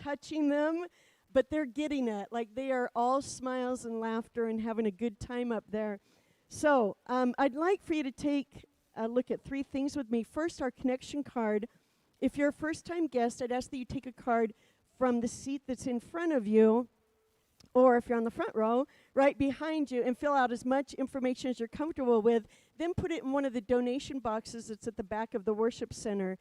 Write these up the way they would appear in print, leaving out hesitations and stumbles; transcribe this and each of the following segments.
touching them, but they're getting it. Like they are all smiles and laughter and having a good time up there. So I'd like for you to take a look at three things with me. First, our connection card. If you're a first-time guest, I'd ask that you take a card from the seat that's in front of you, or if you're on the front row, right behind you, and fill out as much information as you're comfortable with. Then put it in one of the donation boxes that's at the back of the worship center.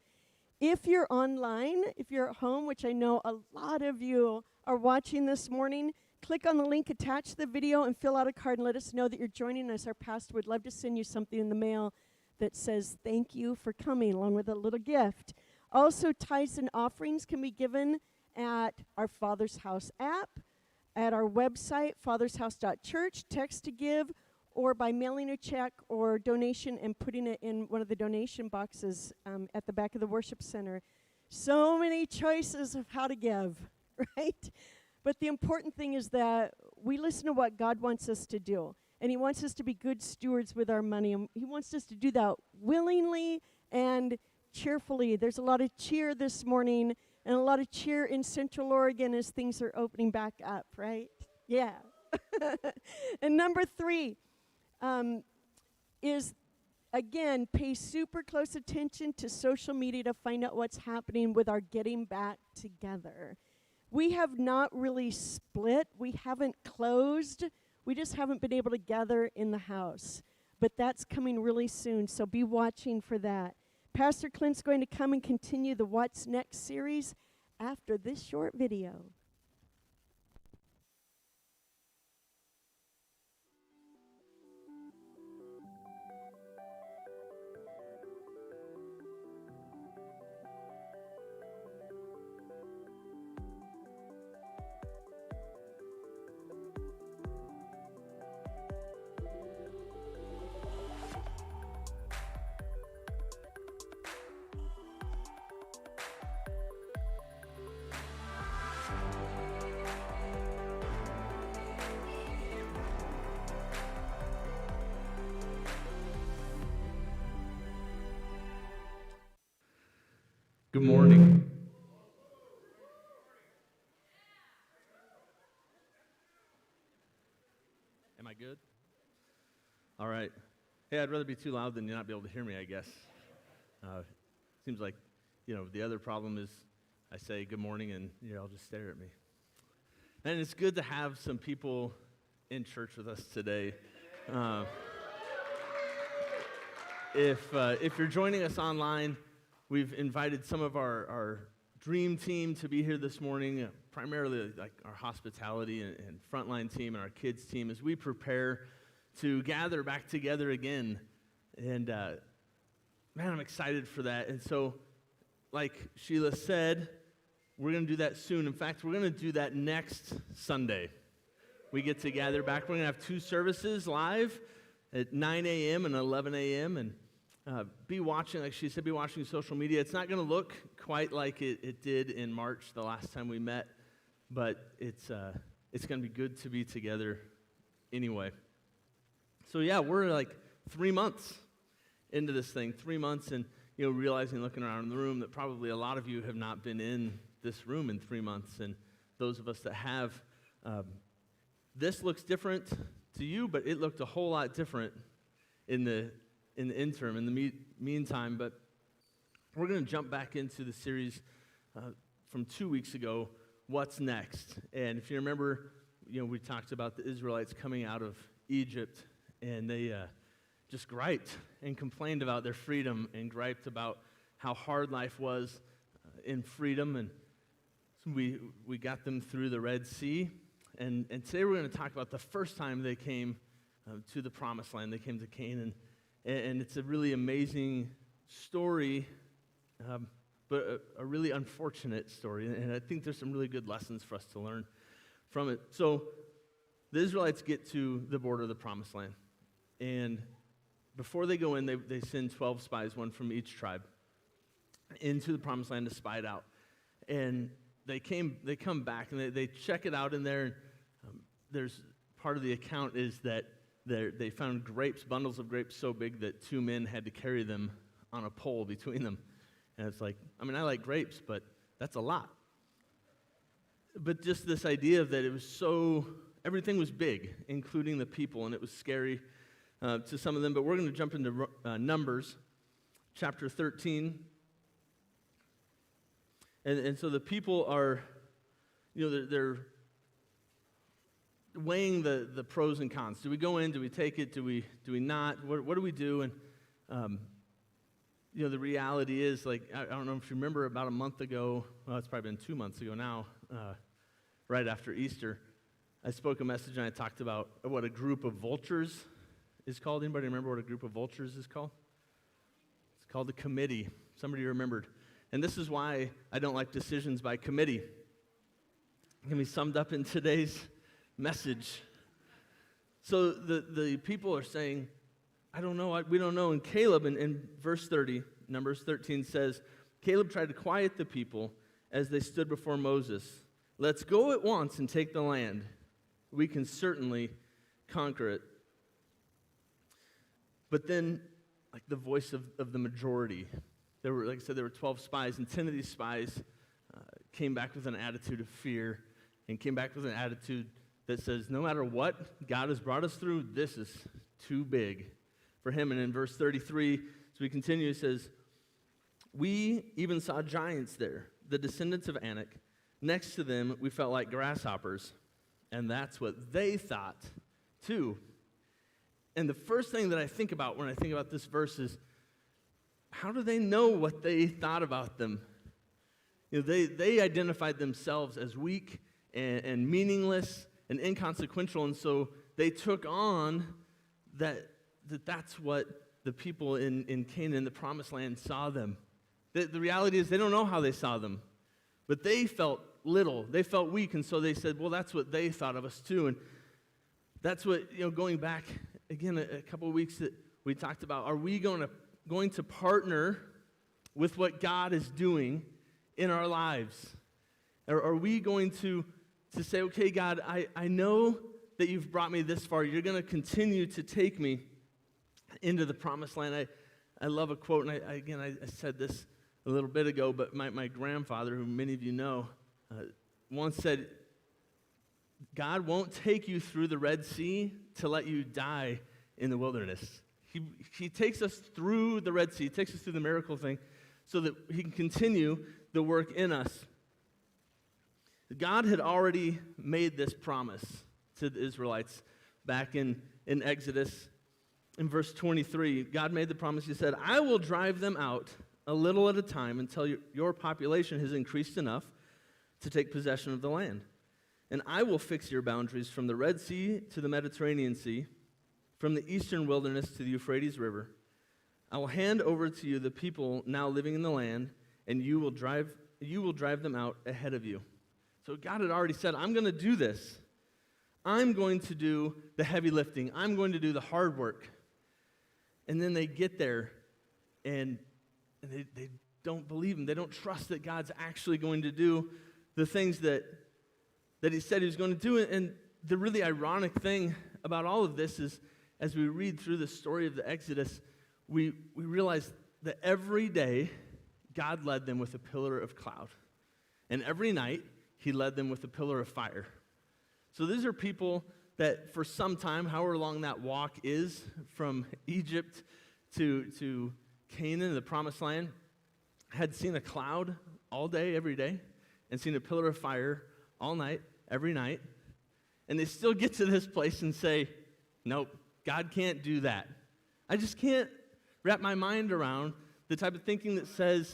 If you're online, if you're at home, which I know a lot of you are watching this morning, click on the link attached to the video and fill out a card and let us know that you're joining us. Our pastor would love to send you something in the mail that says thank you for coming, along with a little gift. Also, tithes and offerings can be given at our Father's House app, at our website, fathershouse.church, text to give, or by mailing a check or donation and putting it in one of the donation boxes at the back of the worship center. So many choices of how to give, right? But the important thing is that we listen to what God wants us to do. And he wants us to be good stewards with our money. And he wants us to do that willingly and cheerfully. There's a lot of cheer this morning and a lot of cheer in Central Oregon as things are opening back up, right? Yeah. And number 3 is, again, pay super close attention to social media to find out what's happening with our getting back together. We have not really split. We haven't closed. We just haven't been able to gather in the house. But that's coming really soon, so be watching for that. Pastor Clint's going to come and continue the What's Next series after this short video. Good morning. Am I good? All right. Hey, I'd rather be too loud than not be able to hear me, I guess. Seems like, the other problem is I say good morning and you all just stare at me. And it's good to have some people in church with us today. If you're joining us online, we've invited some of our dream team to be here this morning, primarily like our hospitality and frontline team and our kids team, as we prepare to gather back together again. And man, I'm excited for that. And so, like Sheila said, we're going to do that soon. In fact, we're going to do that next Sunday. We get to gather back. We're going to have 2 services live at 9 a.m. and 11 a.m. And be watching, like she said, be watching social media. It's not going to look quite like it did in March, the last time we met, but it's going to be good to be together anyway. So yeah, we're like 3 months into this thing, 3 months, and realizing, looking around the room, that probably a lot of you have not been in this room in 3 months, and those of us that have, this looks different to you, but it looked a whole lot different in the interim, in the meantime. But we're going to jump back into the series from 2 weeks ago, What's Next? And if you remember, we talked about the Israelites coming out of Egypt, and they just griped and complained about their freedom and griped about how hard life was in freedom. And so we got them through the Red Sea. And today we're going to talk about the first time they came to the Promised Land. They came to Canaan. And it's a really amazing story, but a really unfortunate story. And I think there's some really good lessons for us to learn from it. So the Israelites get to the border of the Promised Land. And before they go in, they send 12 spies, one from each tribe, into the Promised Land to spy it out. And they come back, and they check it out in there. There's part of the account is that they found grapes, bundles of grapes so big that 2 men had to carry them on a pole between them. And it's like, I like grapes, but that's a lot. but just this idea that it was everything was big, including the people, and it was scary to some of them. But we're going to jump into Numbers chapter 13. And so the people are, they're weighing the pros and cons. Do we go in? Do we take it? Do we not? What do we do? And the reality is, I don't know if you remember, about a month ago. Well, it's probably been 2 months ago now. Right after Easter, I spoke a message and I talked about what a group of vultures is called. Anybody remember what a group of vultures is called? It's called a committee. Somebody remembered. And this is why I don't like decisions by committee. It can be summed up in today's message. So the people are saying, I don't know, we don't know. And Caleb, in verse 30, Numbers 13 says, Caleb tried to quiet the people as they stood before Moses. Let's go at once and take the land. We can certainly conquer it. But then, the voice of the majority, there were 12 spies, and 10 of these spies came back with an attitude of fear and came back with an attitude that says, no matter what God has brought us through, this is too big for him. And in verse 33, as we continue, it says, we even saw giants there, the descendants of Anak. Next to them, we felt like grasshoppers. And that's what they thought, too. And the first thing that I think about when I think about this verse is, how do they know what they thought about them? They identified themselves as weak and meaningless and inconsequential, and so they took on that's what the people in Canaan, the Promised Land, saw them. The reality is they don't know how they saw them, but they felt little. They felt weak, and so they said, well, that's what they thought of us too. And that's what, going back, again, a couple of weeks that we talked about, are we going to partner with what God is doing in our lives? Or are we going to say, okay, God, I know that you've brought me this far. You're going to continue to take me into the Promised Land. I love a quote, and I said this a little bit ago, but my grandfather, who many of you know, once said, God won't take you through the Red Sea to let you die in the wilderness. He takes us through the Red Sea, takes us through the miracle thing, so that he can continue the work in us. God had already made this promise to the Israelites back in Exodus. In verse 23, God made the promise. He said, I will drive them out a little at a time until your population has increased enough to take possession of the land. And I will fix your boundaries from the Red Sea to the Mediterranean Sea, from the eastern wilderness to the Euphrates River. I will hand over to you the people now living in the land, and you will drive them out ahead of you. So God had already said, I'm going to do this. I'm going to do the heavy lifting. I'm going to do the hard work. And then they get there, and they don't believe him. They don't trust that God's actually going to do the things that he said he was going to do. And the really ironic thing about all of this is, as we read through the story of the Exodus, we realize that every day God led them with a pillar of cloud. And every night he led them with a pillar of fire. So these are people that for some time, however long that walk is from Egypt to Canaan, the Promised Land, had seen a cloud all day, every day, and seen a pillar of fire all night, every night. And they still get to this place and say, nope, God can't do that. I just can't wrap my mind around the type of thinking that says,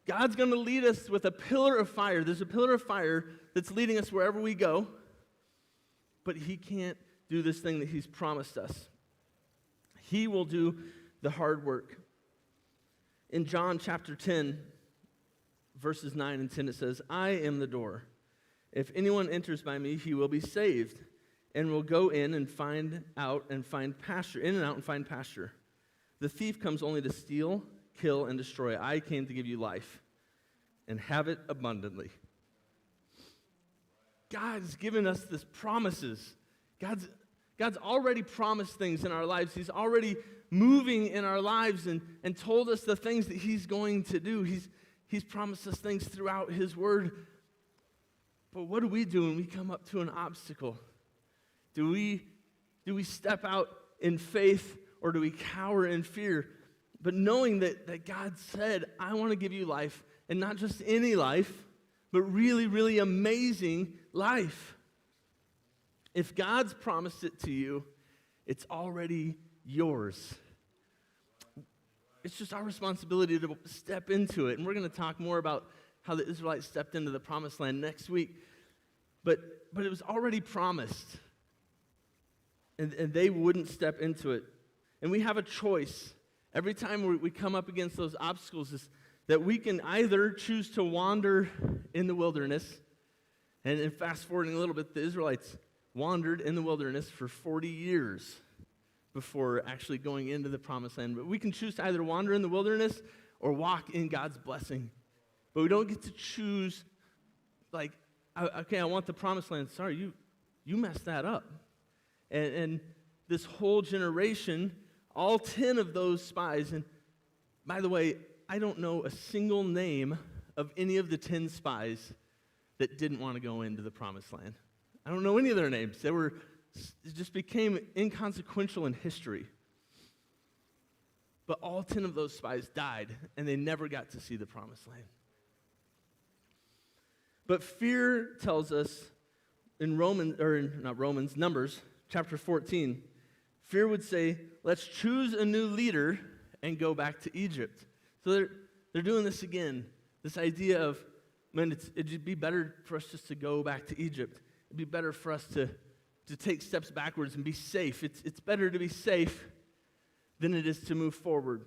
God's going to lead us with a pillar of fire. There's a pillar of fire that's leading us wherever we go, but he can't do this thing that he's promised us. He will do the hard work. In John chapter 10, verses 9 and 10, it says, I am the door. If anyone enters by me, he will be saved, and will go in and find out and find pasture, in and out and find pasture. The thief comes only to steal, kill, and destroy. I came to give you life and have it abundantly. God's given us this promises. God's already promised things in our lives. He's already moving in our lives and told us the things that he's going to do. He's promised us things throughout his word. But what do we do when we come up to an obstacle? Do we step out in faith, or do we cower in fear? But knowing that God said, I want to give you life, and not just any life, but really, really amazing life. If God's promised it to you, it's already yours. It's just our responsibility to step into it. And we're going to talk more about how the Israelites stepped into the promised land next week. But it was already promised. And they wouldn't step into it. And we have a choice. Every time we come up against those obstacles, is that we can either choose to wander in the wilderness. And fast forwarding a little bit, the Israelites wandered in the wilderness for 40 years before actually going into the promised land. But we can choose to either wander in the wilderness or walk in God's blessing. But we don't get to choose, like, okay, I want the promised land. Sorry, you messed that up. And this whole generation, all 10 of those spies, and by the way, I don't know a single name of any of the 10 spies that didn't want to go into the promised land. I don't know any of their names. It just became inconsequential in history. But all 10 of those spies died, and they never got to see the promised land. But fear tells us in Numbers chapter 14, fear would say, let's choose a new leader and go back to Egypt. So they're doing this again, this idea of, man, it'd be better for us just to go back to Egypt. It'd be better for us to take steps backwards and be safe. It's better to be safe than it is to move forward.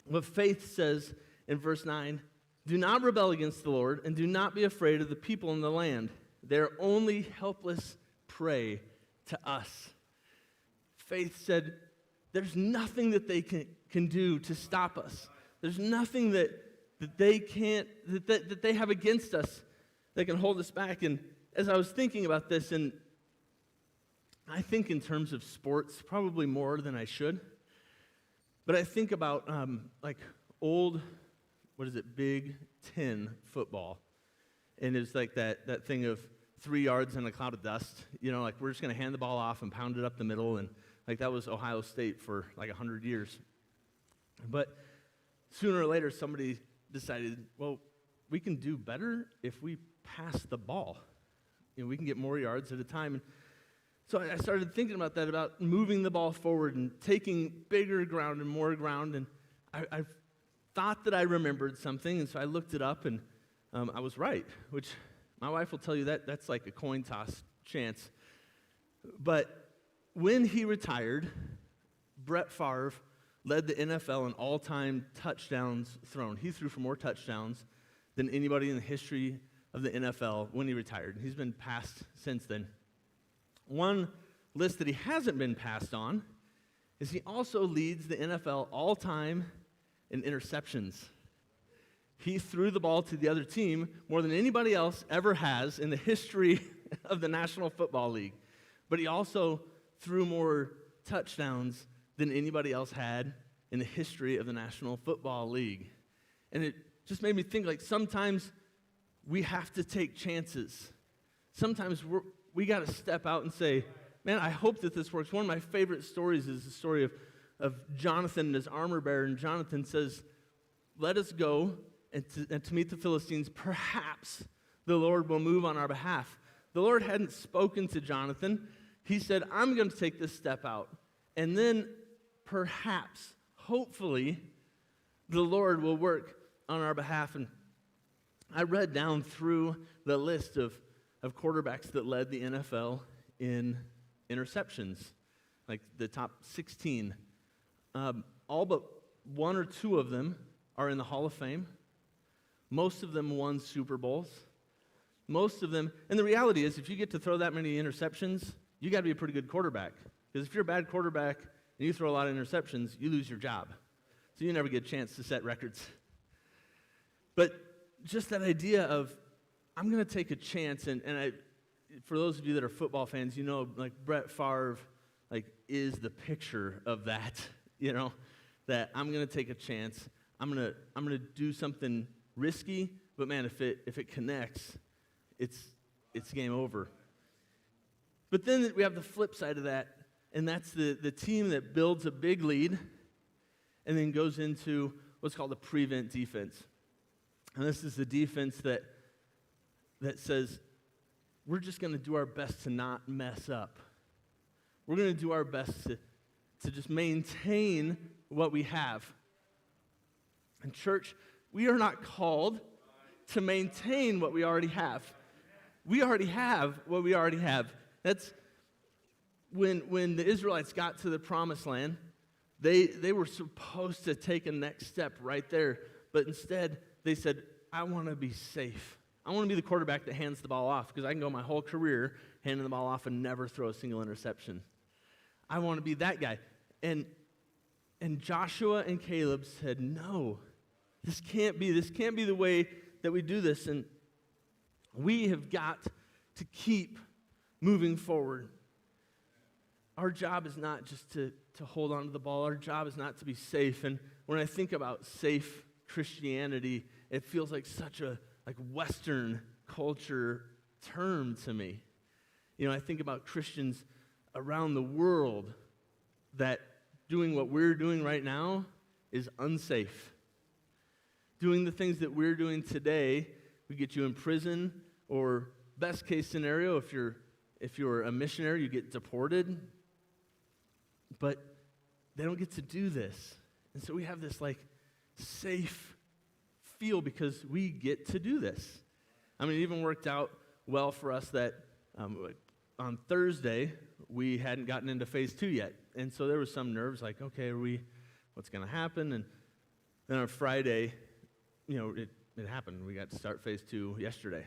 What faith says in verse 9, do not rebel against the Lord, and do not be afraid of the people in the land. They're only helpless prey to us. Faith said, there's nothing that they can do to stop us. There's nothing that they have against us that can hold us back. And as I was thinking about this, and I think in terms of sports, probably more than I should, but I think about old, Big Ten football. And it's like that thing of 3 yards and a cloud of dust. Like we're just going to hand the ball off and pound it up the middle. And like that was Ohio State for like 100 years. But sooner or later, somebody decided, well, we can do better if we pass the ball. We can get more yards at a time. And so I started thinking about that, about moving the ball forward and taking bigger ground and more ground. And I thought that I remembered something, and so I looked it up, and I was right, which my wife will tell you that's like a coin toss chance. But when he retired, Brett Favre led the NFL in all-time touchdowns thrown. He threw for more touchdowns than anybody in the history of the NFL when he retired. He's been passed since then. One list that he hasn't been passed on is he also leads the NFL all-time in interceptions. He threw the ball to the other team more than anybody else ever has in the history of the National Football League. But he also threw more touchdowns than anybody else had in the history of the National Football League. And it just made me think, like, sometimes we have to take chances. Sometimes we got to step out and say, man, I hope that this works. One of my favorite stories is the story of Jonathan and his armor bearer. And Jonathan says, let us go and to meet the Philistines. Perhaps the Lord will move on our behalf. The Lord hadn't spoken to Jonathan. He said, I'm going to take this step out. And then perhaps, hopefully, the Lord will work on our behalf. And I read down through the list of quarterbacks that led the NFL in interceptions, like the top 16. All but 1 or 2 of them are in the Hall of Fame. Most of them won Super Bowls. Most of them, and the reality is, if you get to throw that many interceptions, you got to be a pretty good quarterback. Because if you're a bad quarterback and you throw a lot of interceptions, you lose your job. So you never get a chance to set records. But just that idea of, I'm going to take a chance, and for those of you that are football fans, like Brett Favre, is the picture of that, that I'm going to take a chance. I'm going to do something risky, but man, if it connects, it's it's game over. But then we have the flip side of that, and that's the team that builds a big lead and then goes into what's called the prevent defense. And this is the defense that says, we're just going to do our best to not mess up. We're going to do our best to just maintain what we have. And church, we are not called to maintain what we already have. We already have what we already have. That's when the Israelites got to the promised land, they were supposed to take a next step right there. But instead, they said, I want to be safe. I want to be the quarterback that hands the ball off because I can go my whole career handing the ball off and never throw a single interception. I want to be that guy. And Joshua and Caleb said, no, this can't be the way that we do this. And we have got to keep moving forward. Our job is not just to hold on to the ball. Our job is not to be safe. And when I think about safe Christianity, it feels like such a Western culture term to me. You know, I think about Christians around the world that doing what we're doing right now is unsafe. Doing the things that we're doing today would get you in prison, or best case scenario, if you're a missionary, you get deported. But they don't get to do this. And so we have this safe feel because we get to do this. I mean, it even worked out well for us that on Thursday, we hadn't gotten into phase 2 yet. And so there was some nerves okay, what's going to happen? And then on Friday, it happened. We got to start phase 2 yesterday.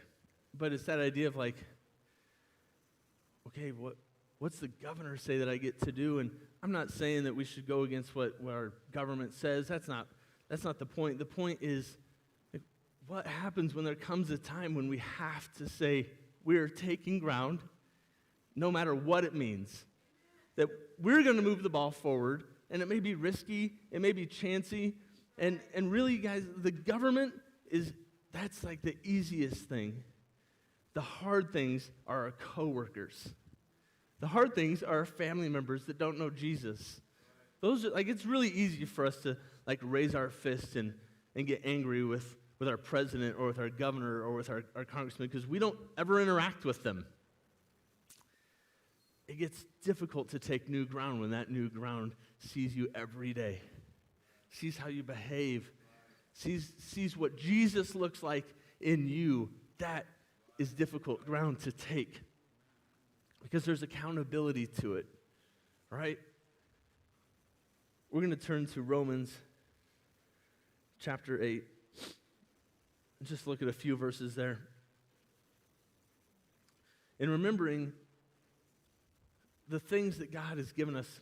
But it's that idea of okay, what's the governor say that I get to do? And I'm not saying that we should go against what our government says. That's not the point. The point is, what happens when there comes a time when we have to say, we're taking ground, no matter what it means, that we're going to move the ball forward, and it may be risky, it may be chancy, and really, guys, the government that's the easiest thing. The hard things are our coworkers. The hard things are our family members that don't know Jesus. Those are, it's really easy for us to raise our fist and get angry with our president or with our governor or with our congressman because we don't ever interact with them. It gets difficult to take new ground when that new ground sees you every day, sees how you behave, sees what Jesus looks like in you. That is difficult ground to take because there's accountability to it, right? We're going to turn to Romans chapter 8. Just look at a few verses there. In remembering the things that God has given us,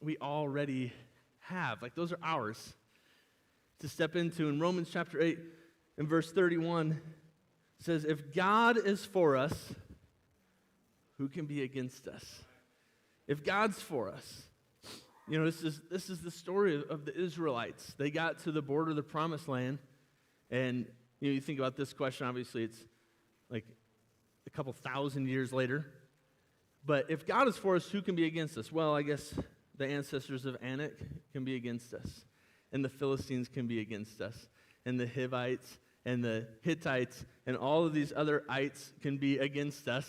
we already have. Those are ours to step into. In Romans chapter 8, in verse 31, it says, if God is for us, who can be against us? If God's for us. This is the story of the Israelites. They got to the border of the promised land, and you think about this question, obviously it's a couple thousand years later. But if God is for us, who can be against us? Well, I guess the ancestors of Anak can be against us, and the Philistines can be against us, and the Hivites and the Hittites and all of these other ites can be against us.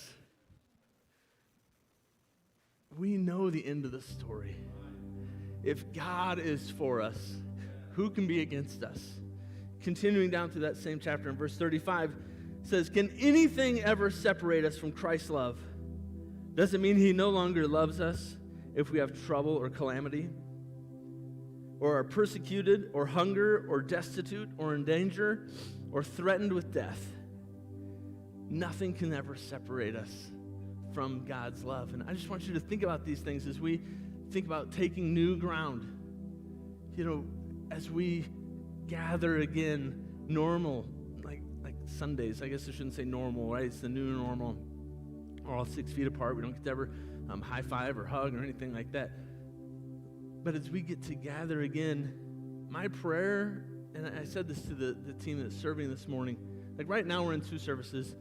We know the end of the story. If God is for us, who can be against us? Continuing down through that same chapter in verse 35, says, can anything ever separate us from Christ's love? Does it mean he no longer loves us if we have trouble or calamity, or are persecuted, or hunger, or destitute, or in danger, or threatened with death? Nothing can ever separate us from God's love. And I just want you to think about these things as we think about taking new ground. As we gather again, normal, like Sundays. I guess I shouldn't say normal, right? It's the new normal. We're all 6 feet apart. We don't get to ever high five or hug or anything like that. But as we get to gather again, my prayer, and I said this to the team that's serving this morning, right now we're in 2 services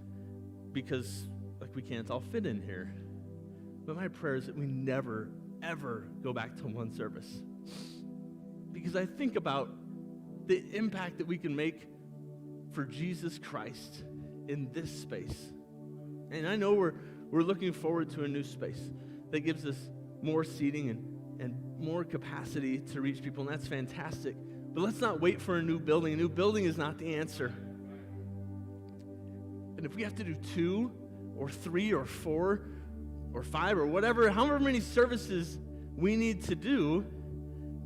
because like we can't all fit in here. But my prayer is that we never, ever go back to one service. Because I think about the impact that we can make for Jesus Christ in this space. And I know we're looking forward to a new space that gives us more seating and more capacity to reach people, and that's fantastic. But let's not wait for a new building. A new building is not the answer. And if we have to do 2 or 3 or 4 or 5 or whatever, however many services we need to do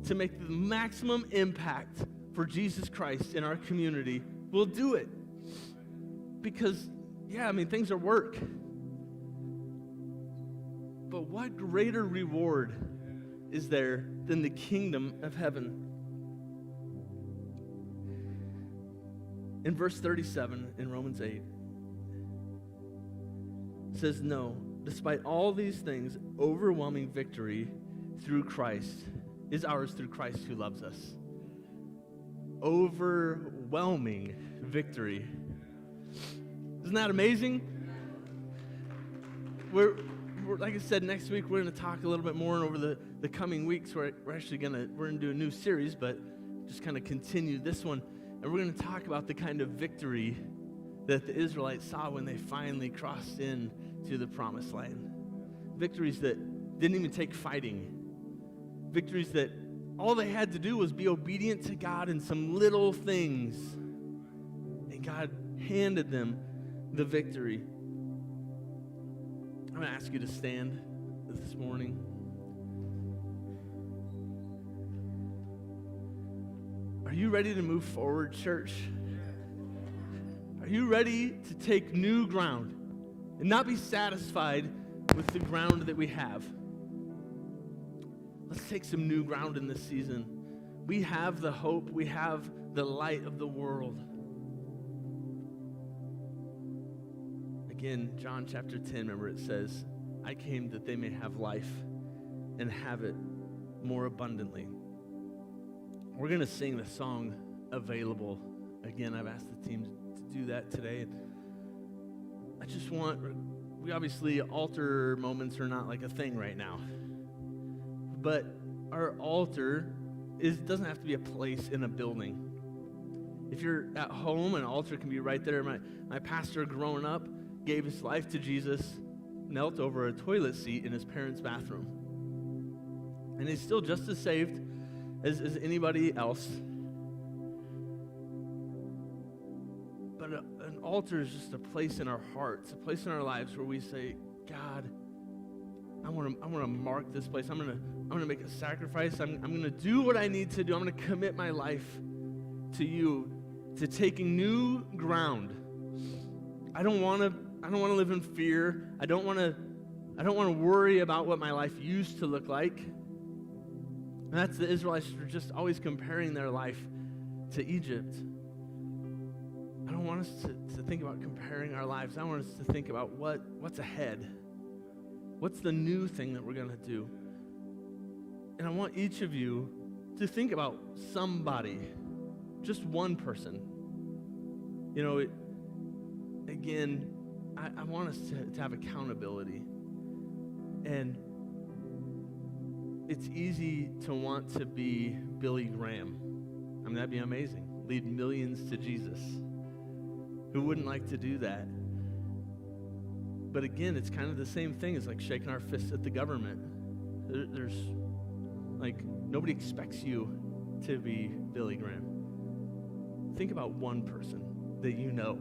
to make the maximum impact for Jesus Christ in our community, we'll do it. Because, yeah, I mean, things are work. But what greater reward is there than the kingdom of heaven? In verse 37 in Romans 8, it says, "No, despite all these things, overwhelming victory through Christ is ours through Christ who loves us." Overwhelming victory. Isn't that amazing? We're like I said, next week we're going to talk a little bit more, and over the coming weeks we're going to do a new series, but just kind of continue this one, and we're going to talk about the kind of victory that the Israelites saw when they finally crossed in to the promised land. Victories that didn't even take fighting. Victories that all they had to do was be obedient to God in some little things, and God handed them the victory. I'm going to ask you to stand this morning. Are you ready to move forward, church? Are you ready to take new ground and not be satisfied with the ground that we have? Let's take some new ground in this season. We have the hope, we have the light of the world. Again, John chapter 10, remember it says, "I came that they may have life and have it more abundantly." We're going to sing the song, "Available." Again, I've asked the team to do that today. I just we obviously, altar moments are not like a thing right now. But our altar doesn't have to be a place in a building. If you're at home, an altar can be right there. My pastor growing up gave his life to Jesus, knelt over a toilet seat in his parents' bathroom. And he's still just as saved as anybody else. But an altar is just a place in our hearts, a place in our lives where we say, "God, I want to mark this place. I'm gonna make a sacrifice. I'm gonna do what I need to do. I'm gonna commit my life to you, to taking new ground. I don't want to live in fear. I don't want to worry about what my life used to look like." And that's the Israelites were just always comparing their life to Egypt. I don't want us to think about comparing our lives. I want us to think about what's ahead. What's the new thing that we're going to do? And I want each of you to think about somebody, just one person. You know, again, I want us to have accountability. And it's easy to want to be Billy Graham. I mean, that'd be amazing. Lead millions to Jesus. Who wouldn't like to do that? But again, it's kind of the same thing as like shaking our fists at the government. There's like, nobody expects you to be Billy Graham. Think about one person that you know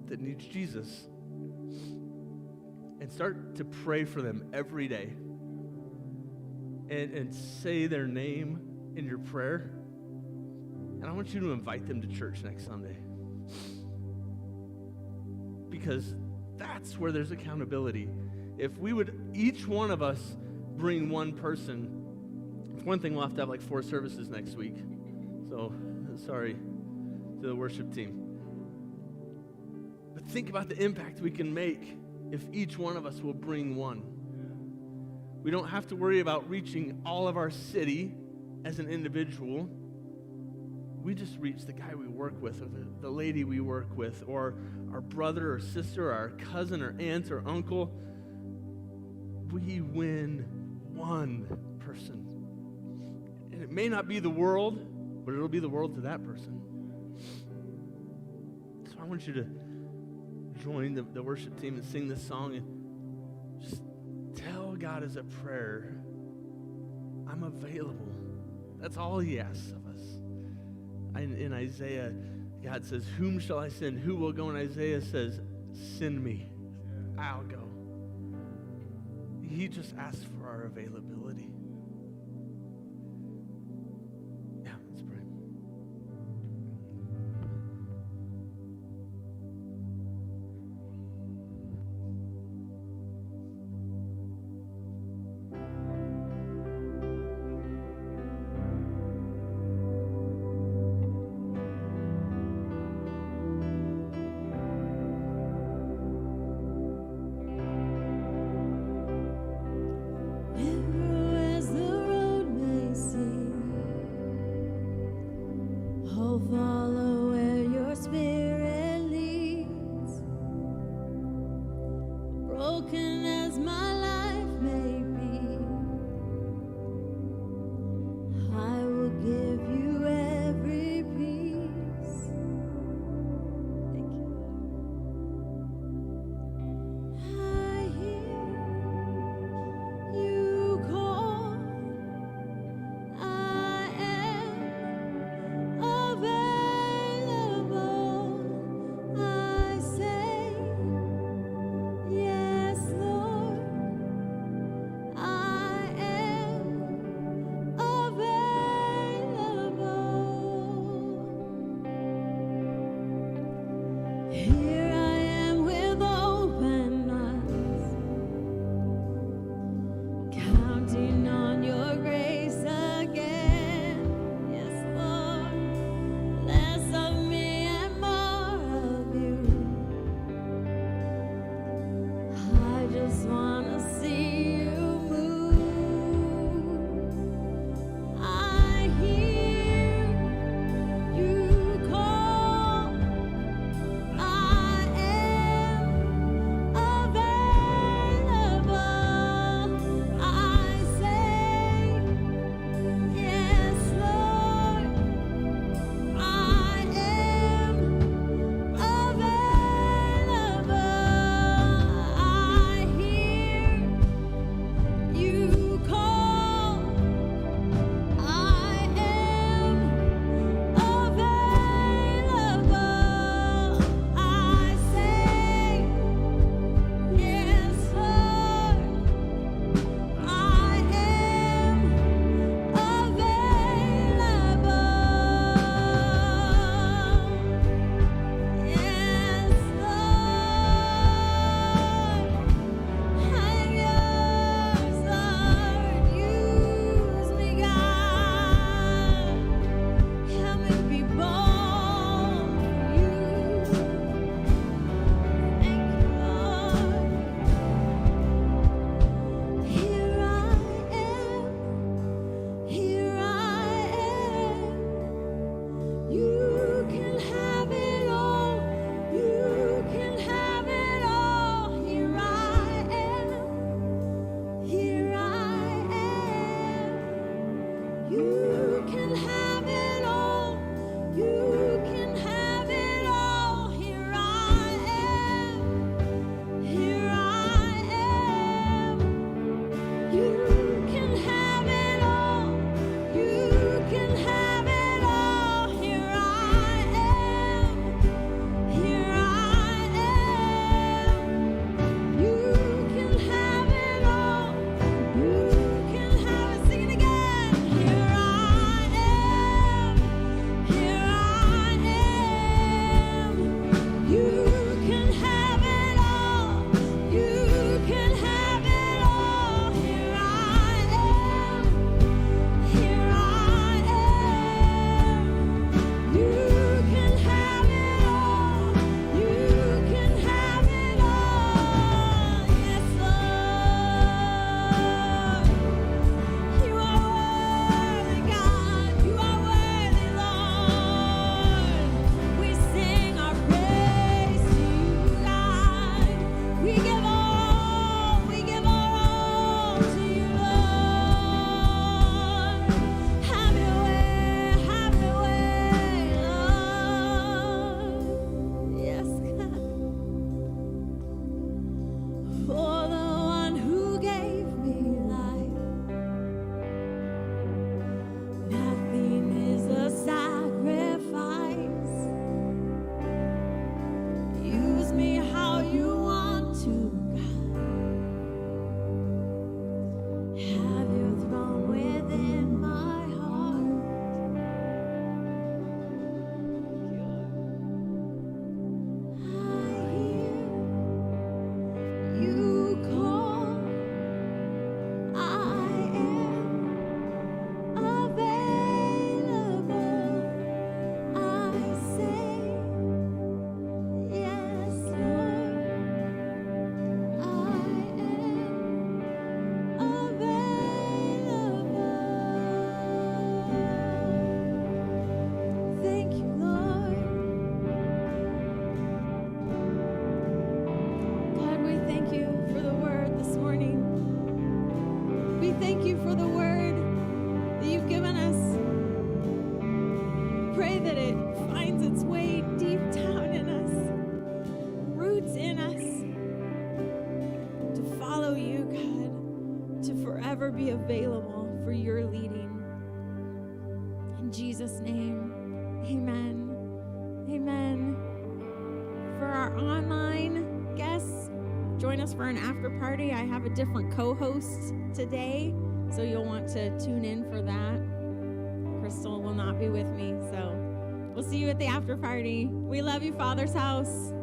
that needs Jesus and start to pray for them every day and say their name in your prayer. And I want you to invite them to church next Sunday, because that's where there's accountability. If we would, each one of us, bring one person. For one thing, we'll have to have like 4 services next week. So, sorry to the worship team. But think about the impact we can make if each one of us will bring one. We don't have to worry about reaching all of our city as an individual, we just reach the guy we work with, or the lady we work with, or our brother or sister, or our cousin or aunt or uncle. We win one person. And it may not be the world, but it'll be the world to that person. So I want you to join the worship team and sing this song and just tell God as a prayer, I'm available. That's all he asks of us. In Isaiah, God says, whom shall I send? Who will go? And Isaiah says, send me. I'll go. He just asks for our availability. Yeah, let's pray. Follow where your spirit leads. Broken as my life may be, I will give you every piece. Thank you. I hear you call. I am available. I say, yes, Lord. I am available. Here I am with open eyes, counting on your grace again. Yes, Lord. Less of me and more of you. I just want to see you move. I hear you call. I am available. I say, yes, Lord. I am available. I hear morning. We thank you for the word that you've given us. Pray that it finds its way deep down in us, roots in us, to follow you, God, to forever be available for your leading. In Jesus' name, amen. Amen. For our online guests, join us for an after party. I have a different co-host today, so you'll want to tune in for that. Crystal will not be with me, so we'll see you at the after party. We love you, Father's house.